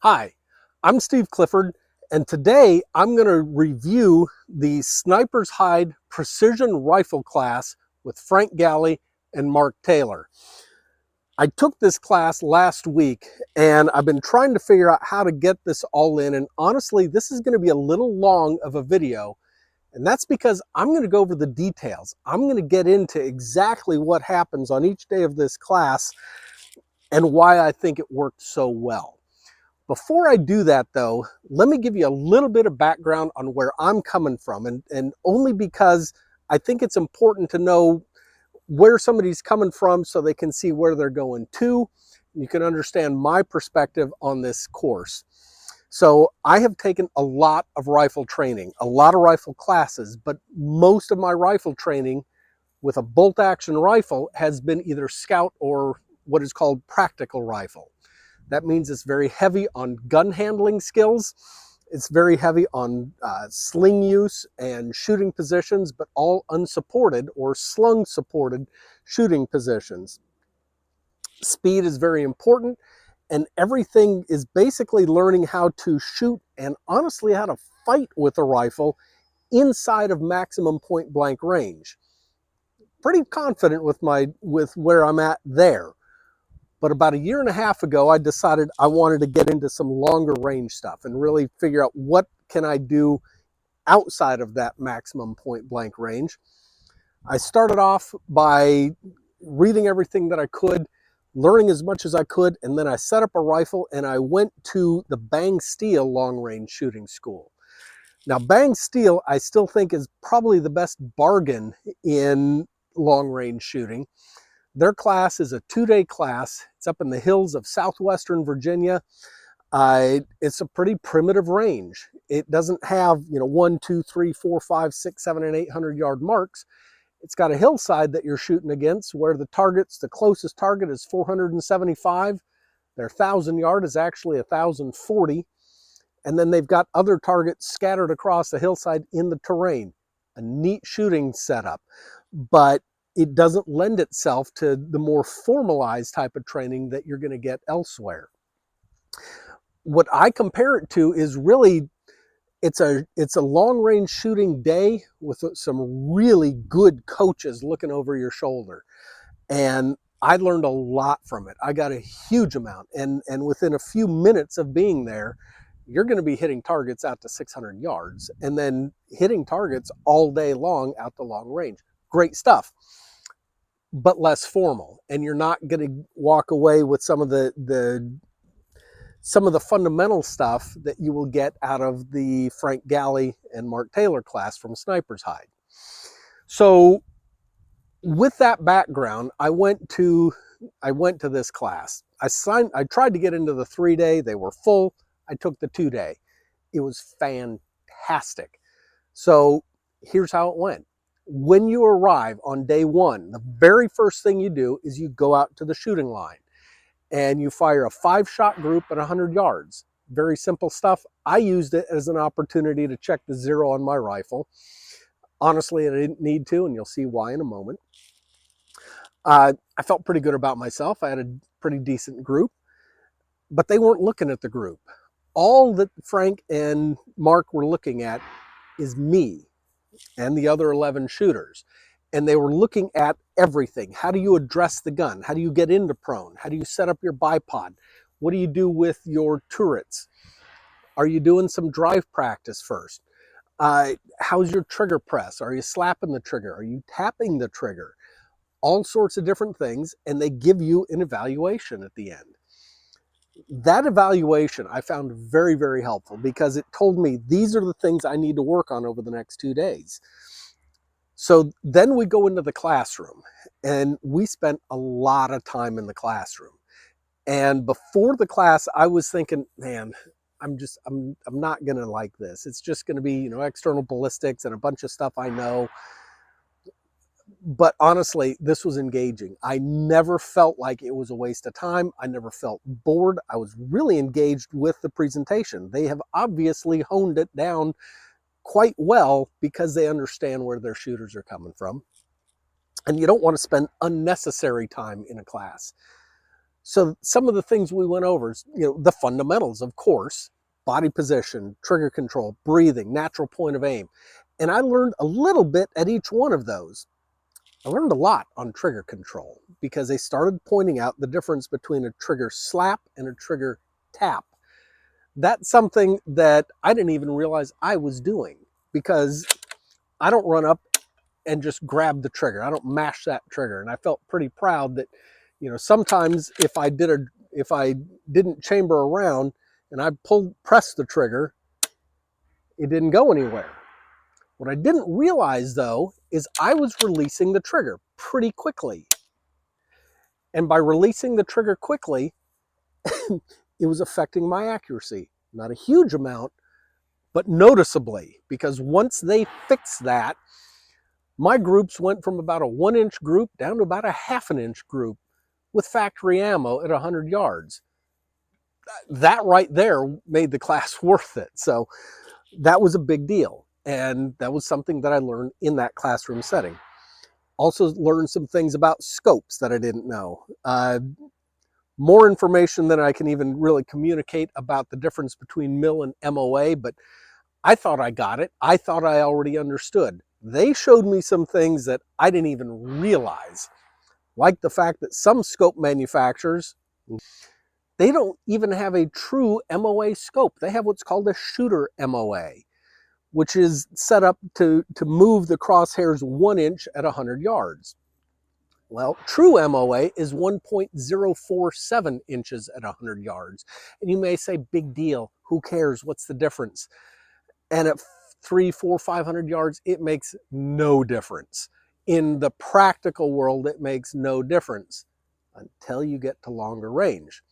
Hi, I'm Steve Clifford, and today I'm going to review the Sniper's Hide Precision Rifle class with Frank Galli and Marc Taylor. I took this class last week, and I've been trying to figure out how to get this all in, and honestly, this is going to be a little long of a video, and that's because I'm going to go over the details. I'm going to get into exactly what happens on each day of this class and why I think it worked so well. Before I do that though, let me give you a little bit of background on where I'm coming from, and only because I think it's important to know where somebody's coming from so they can see where they're going to. You can understand my perspective on this course. So I have taken a lot of rifle training, a lot of rifle classes, but most of my rifle training with a bolt action rifle has been either scout or what is called practical rifle. That means it's very heavy on gun handling skills. It's very heavy on sling use and shooting positions, but all unsupported or slung supported shooting positions. Speed is very important, and everything is basically learning how to shoot and honestly how to fight with a rifle inside of maximum point blank range. Pretty confident with where I'm at there. But about a year and a half ago, I decided I wanted to get into some longer range stuff and really figure out what can I do outside of that maximum point blank range. I started off by reading everything that I could, learning as much as I could, and then I set up a rifle and I went to the Bang Steel long range shooting school. Now, Bang Steel, I still think is probably the best bargain in long range shooting. Their class is a 2-day class. It's up in the hills of southwestern Virginia. It's a pretty primitive range. It doesn't have 1, 2, 3, 4, 5, 6, 7, and 800 yard marks. It's got a hillside that you're shooting against where the closest target is 475. Their 1,000 yard is actually 1,040. And then they've got other targets scattered across the hillside in the terrain. A neat shooting setup, but it doesn't lend itself to the more formalized type of training that you're going to get elsewhere. What I compare it to is really, it's a long range shooting day with some really good coaches looking over your shoulder. And I learned a lot from it. I got a huge amount. And within a few minutes of being there, you're going to be hitting targets out to 600 yards and then hitting targets all day long out to long range. Great stuff, but less formal, and you're not going to walk away with some of the fundamental stuff that you will get out of the Frank Galli and Marc Taylor class from Sniper's Hide. So with that background, I went to this class. I tried to get into the 3-day. They were full. I took the 2-day. It was fantastic. So here's how it went. When you arrive on day 1, the very first thing you do is you go out to the shooting line and you fire a 5-shot group at 100 yards. Very simple stuff. I used it as an opportunity to check the zero on my rifle. Honestly, I didn't need to, and you'll see why in a moment. I felt pretty good about myself. I had a pretty decent group, but they weren't looking at the group. All that Frank and Marc were looking at is me and the other 11 shooters. And they were looking at everything. How do you address the gun? How do you get into prone? How do you set up your bipod? What do you do with your turrets? Are you doing some drive practice first? How's your trigger press? Are you slapping the trigger? Are you tapping the trigger? All sorts of different things, and they give you an evaluation at the end. That evaluation I found very, very helpful because it told me these are the things I need to work on over the next 2 days. So then we go into the classroom, and we spent a lot of time in the classroom. And before the class, I was thinking, man, I'm not going to like this. It's just going to be, external ballistics and a bunch of stuff I know. But honestly, this was engaging. I never felt like it was a waste of time. I never felt bored. I was really engaged with the presentation. They have obviously honed it down quite well because they understand where their shooters are coming from. And you don't want to spend unnecessary time in a class. So some of the things we went over is, the fundamentals, of course, body position, trigger control, breathing, natural point of aim. And I learned a little bit at each one of those. I learned a lot on trigger control because they started pointing out the difference between a trigger slap and a trigger tap. That's something that I didn't even realize I was doing, because I don't run up and just grab the trigger. I don't mash that trigger. And I felt pretty proud that, sometimes if I didn't chamber around and I pressed the trigger, it didn't go anywhere. What I didn't realize, though, is I was releasing the trigger pretty quickly. And by releasing the trigger quickly, it was affecting my accuracy. Not a huge amount, but noticeably, because once they fixed that, my groups went from about a 1-inch group down to about a 1/2 inch group with factory ammo at 100 yards. That right there made the class worth it. So that was a big deal. And that was something that I learned in that classroom setting. Also learned some things about scopes that I didn't know. More information than I can even really communicate about the difference between MIL and MOA, but I thought I got it. I thought I already understood. They showed me some things that I didn't even realize, like the fact that some scope manufacturers, they don't even have a true MOA scope. They have what's called a shooter MOA, which is set up to move the crosshairs 1 inch at 100 yards. Well, true MOA is 1.047 inches at 100 yards. And you may say, big deal, who cares, what's the difference? And at 300, 400, 500 yards, it makes no difference. In the practical world, it makes no difference until you get to longer range.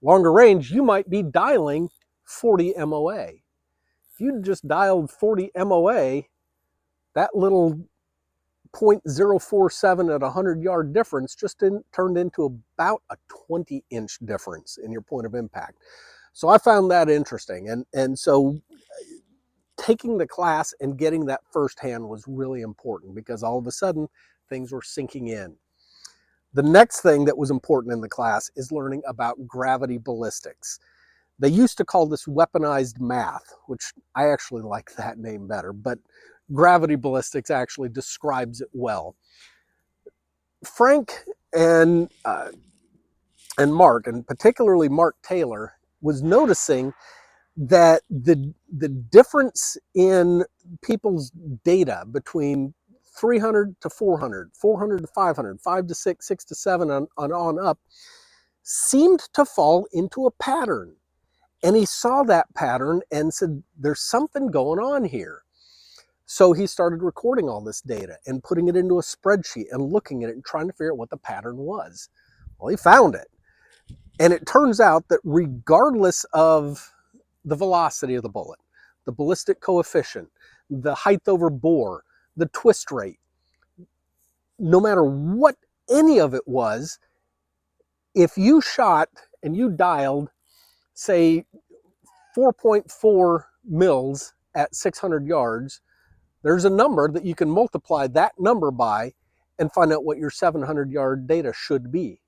Longer range, you might be dialing 40 MOA. If you just dialed 40 MOA, that little 0.047 at 100-yard difference just turned into about a 20-inch difference in your point of impact. So I found that interesting. And so taking the class and getting that firsthand was really important, because all of a sudden things were sinking in. The next thing that was important in the class is learning about gravity ballistics. They used to call this weaponized math, which I actually like that name better, but gravity ballistics actually describes it well. Frank and Mark, and particularly Marc Taylor, was noticing that the difference in people's data between 300 to 400, 400 to 500, 5 to 6, 6 to 7 on up seemed to fall into a pattern. And he saw that pattern and said, there's something going on here. So he started recording all this data and putting it into a spreadsheet and looking at it and trying to figure out what the pattern was. Well, he found it. And it turns out that regardless of the velocity of the bullet, the ballistic coefficient, the height over bore, the twist rate, no matter what any of it was, if you shot and you dialed, say, 4.4 mils at 600 yards, there's a number that you can multiply that number by and find out what your 700-yard data should be.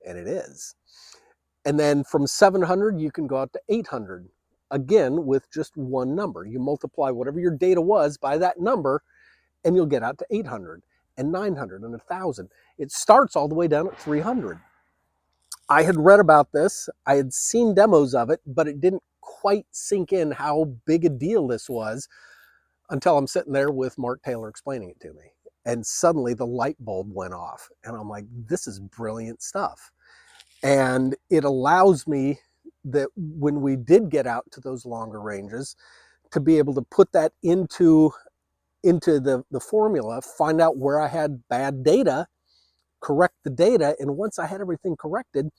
And it is. And then from 700, you can go out to 800. Again, with just one number. You multiply whatever your data was by that number, and you'll get out to 800 and 900 and 1,000. It starts all the way down at 300. I had read about this. I had seen demos of it, but it didn't quite sink in how big a deal this was until I'm sitting there with Marc Taylor explaining it to me. And suddenly the light bulb went off. And I'm like, this is brilliant stuff. And it allows me that when we did get out to those longer ranges, to be able to put that into the formula, find out where I had bad data, correct the data, and once I had everything corrected,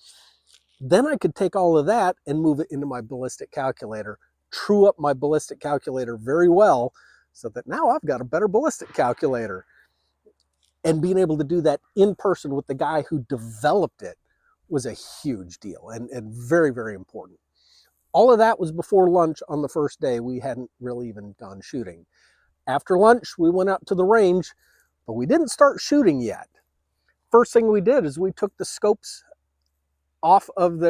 then I could take all of that and move it into my ballistic calculator, true up my ballistic calculator very well, so that now I've got a better ballistic calculator. And being able to do that in person with the guy who developed it was a huge deal and very, very important. All of that was before lunch on the first day. We hadn't really even gone shooting. After lunch, we went out to the range, but we didn't start shooting yet. First thing we did is we took the scopes off of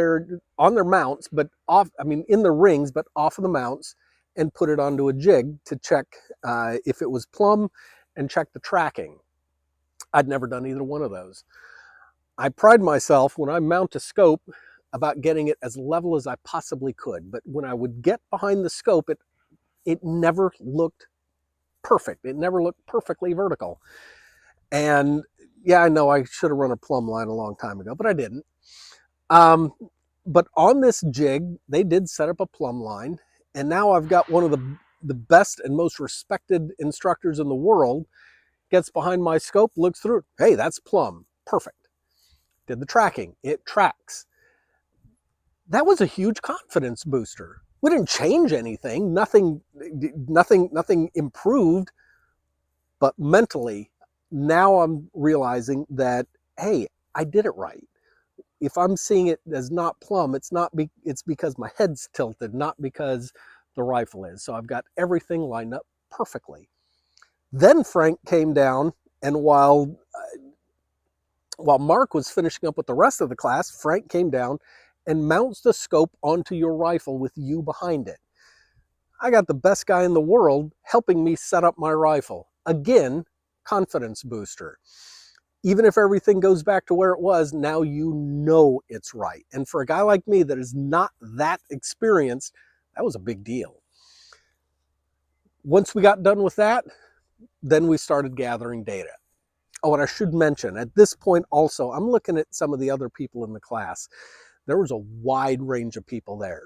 on their mounts, but off, I mean, in the rings, but off of the mounts, and put it onto a jig to check if it was plumb and check the tracking. I'd never done either one of those. I pride myself when I mount a scope about getting it as level as I possibly could, but when I would get behind the scope, it never looked perfect. It never looked perfectly vertical. And yeah, I know I should have run a plumb line a long time ago, but I didn't. But on this jig, they did set up a plumb line, and now I've got one of the best and most respected instructors in the world, gets behind my scope, looks through it. Hey, that's plumb. Perfect. Did the tracking. It tracks. That was a huge confidence booster. We didn't change anything. Nothing improved. But mentally, now I'm realizing that, hey, I did it right. If I'm seeing it as not plumb, it's because my head's tilted, not because the rifle is. So I've got everything lined up perfectly. Then Frank came down, and while Mark was finishing up with the rest of the class, Frank came down and mounts the scope onto your rifle with you behind it. I got the best guy in the world helping me set up my rifle. Again, confidence booster. Even if everything goes back to where it was, now you know it's right. And for a guy like me that is not that experienced, that was a big deal. Once we got done with that, then we started gathering data. Oh, and I should mention, at this point also, I'm looking at some of the other people in the class. There was a wide range of people there.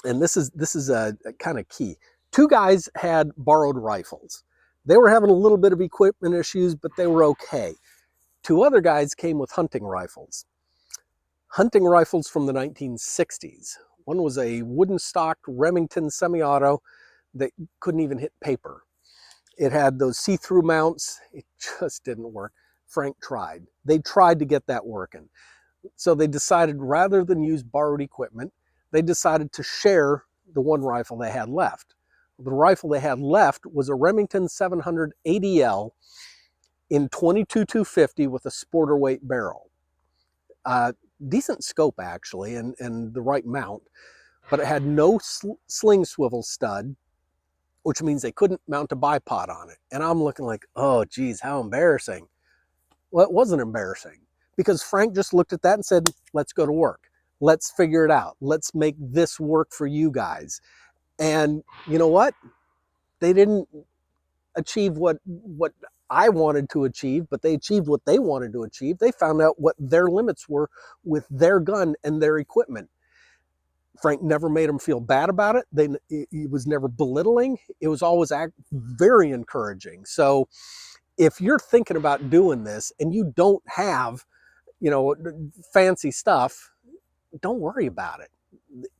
And this is a kind of key. Two guys had borrowed rifles. They were having a little bit of equipment issues, but they were okay. Two other guys came with hunting rifles. Hunting rifles from the 1960s. One was a wooden stocked Remington semi-auto that couldn't even hit paper. It had those see-through mounts. It just didn't work. Frank tried. They tried to get that working. So they decided, rather than use borrowed equipment, they decided to share the one rifle they had left. The rifle they had left was a Remington 700 ADL in 22-250 with a sporter weight barrel. Decent scope, actually, and the right mount, but it had no sling swivel stud, which means they couldn't mount a bipod on it. And I'm looking like, oh, geez, how embarrassing. Well, it wasn't embarrassing, because Frank just looked at that and said, let's go to work. Let's figure it out. Let's make this work for you guys. And you know what? They didn't achieve what I wanted to achieve, but they achieved what they wanted to achieve. They found out what their limits were with their gun and their equipment. Frank never made them feel bad about it. He was never belittling. It was always very encouraging. So if you're thinking about doing this and you don't have, fancy stuff, don't worry about it.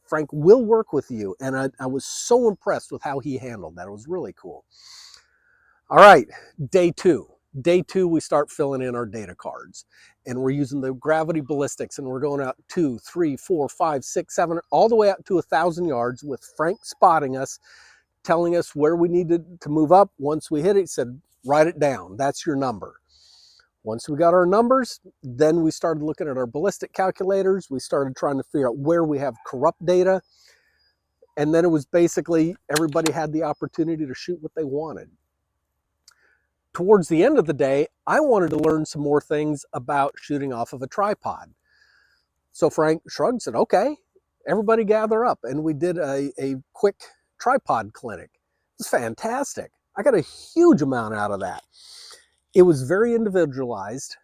Frank will work with you. And I was so impressed with how he handled that. It was really cool. All right, day two. Day two, we start filling in our data cards. And we're using the gravity ballistics, and we're going out 2, 3, 4, 5, 6, 7, all the way out to 1,000 yards with Frank spotting us, telling us where we needed to move up. Once we hit it, he said, write it down. That's your number. Once we got our numbers, then we started looking at our ballistic calculators. We started trying to figure out where we have corrupt data. And then it was basically everybody had the opportunity to shoot what they wanted. Towards the end of the day, I wanted to learn some more things about shooting off of a tripod. So Frank shrugged and said, okay, everybody gather up. And we did a quick tripod clinic. It was fantastic. I got a huge amount out of that. It was very individualized,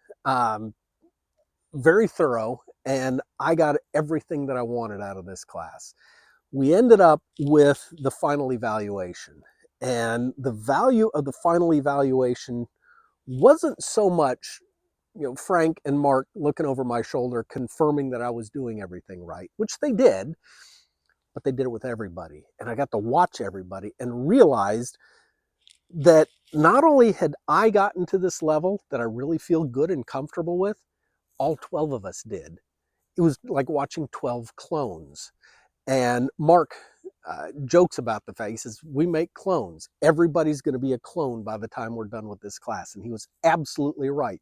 very thorough, and I got everything that I wanted out of this class. We ended up with the final evaluation. And the value of the final evaluation wasn't so much, Frank and Mark looking over my shoulder, confirming that I was doing everything right, which they did, but they did it with everybody. And I got to watch everybody and realized that not only had I gotten to this level that I really feel good and comfortable with, all 12 of us did. It was like watching 12 clones. And Mark jokes about the fact, he says, we make clones. Everybody's going to be a clone by the time we're done with this class. And he was absolutely right.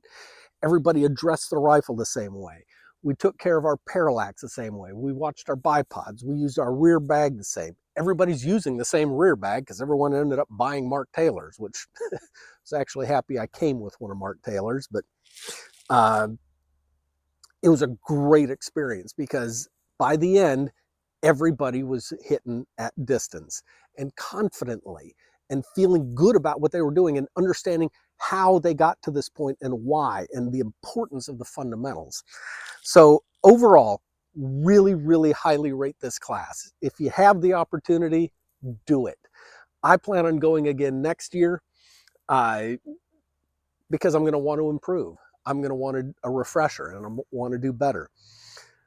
Everybody addressed the rifle the same way. We took care of our parallax the same way. We watched our bipods. We used our rear bag the same. Everybody's using the same rear bag because everyone ended up buying Marc Taylor's, which I was actually happy I came with one of Marc Taylor's. But it was a great experience because by the end, everybody was hitting at distance and confidently and feeling good about what they were doing and understanding how they got to this point and why and the importance of the fundamentals. So overall, really, really highly rate this class. If you have the opportunity, do it. I plan on going again next year because I'm going to want to improve. I'm going to want a refresher and I want to do better.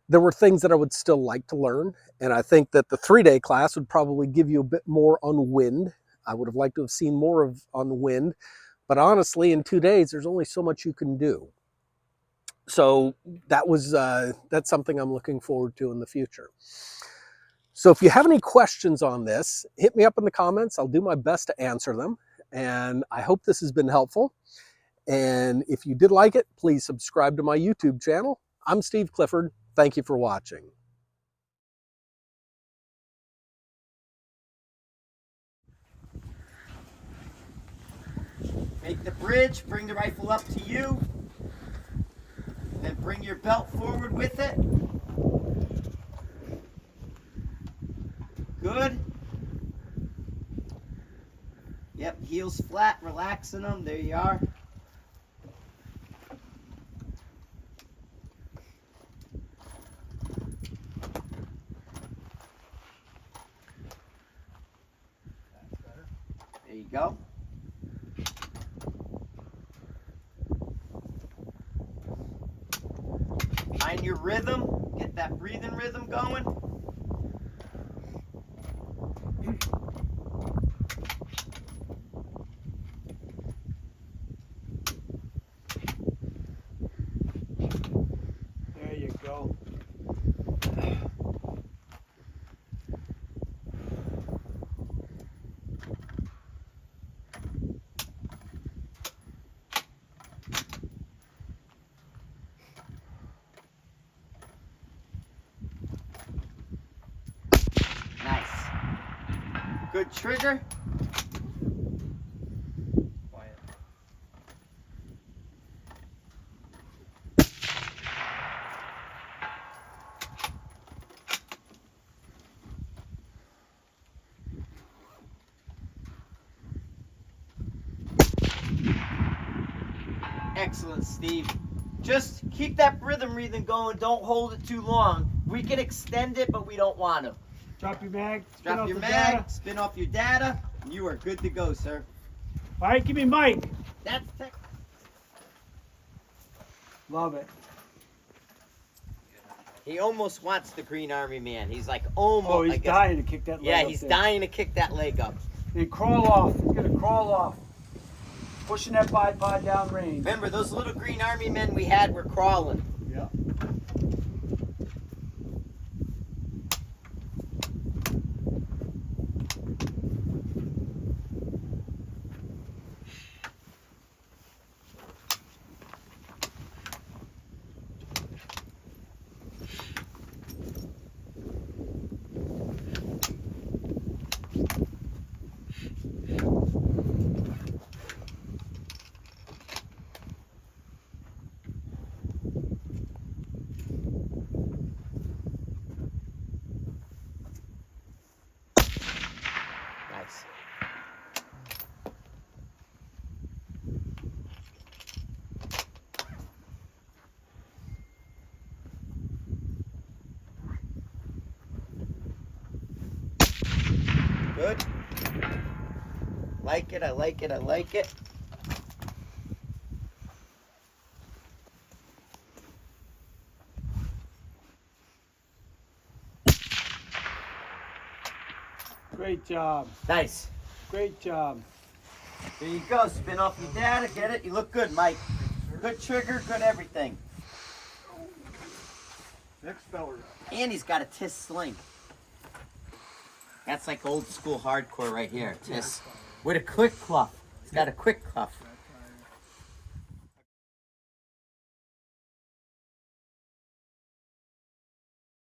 There were things that I would still like to learn, and I think that the 3-day class would probably give you a bit more on wind. I would have liked to have seen more on wind, but honestly, in 2 days, there's only so much you can do. So that's something I'm looking forward to in the future. So if you have any questions on this, hit me up in the comments. I'll do my best to answer them, and I hope this has been helpful. And if you did like it, please subscribe to my YouTube channel. I'm Steve Clifford. Thank you for watching. Make the bridge, bring the rifle up to you, then bring your belt forward with it. Good. Yep, heels flat, relaxing them. There you are. There you go. Find your rhythm. Get that breathing rhythm going. There you go. Nice. Good trigger. Quiet. Excellent, Steve. Just keep that rhythm going. Don't hold it too long. We can extend it, but we don't want to. Drop your mag. Drop your mag, spin off your data, and you are good to go, sir. All right, give me Mike. That's tech. Love it. He almost wants the Green Army man. He's like almost. Oh, he's dying to kick that leg Yeah, up he's there. dying to kick that leg up. Then crawl off. He's gonna crawl off. Pushing that bipod down range. Remember, those little Green Army men we had were crawling. Yeah. Nice. Good. Like it, I like it, I like it. Great job. Nice. Great job. There you go. Spin off your data. Get it? You look good, Mike. Good trigger, good everything. Next feller. And he's got a TIS sling. That's like old school hardcore right here. TIS. With a quick cuff. He's got a quick cuff.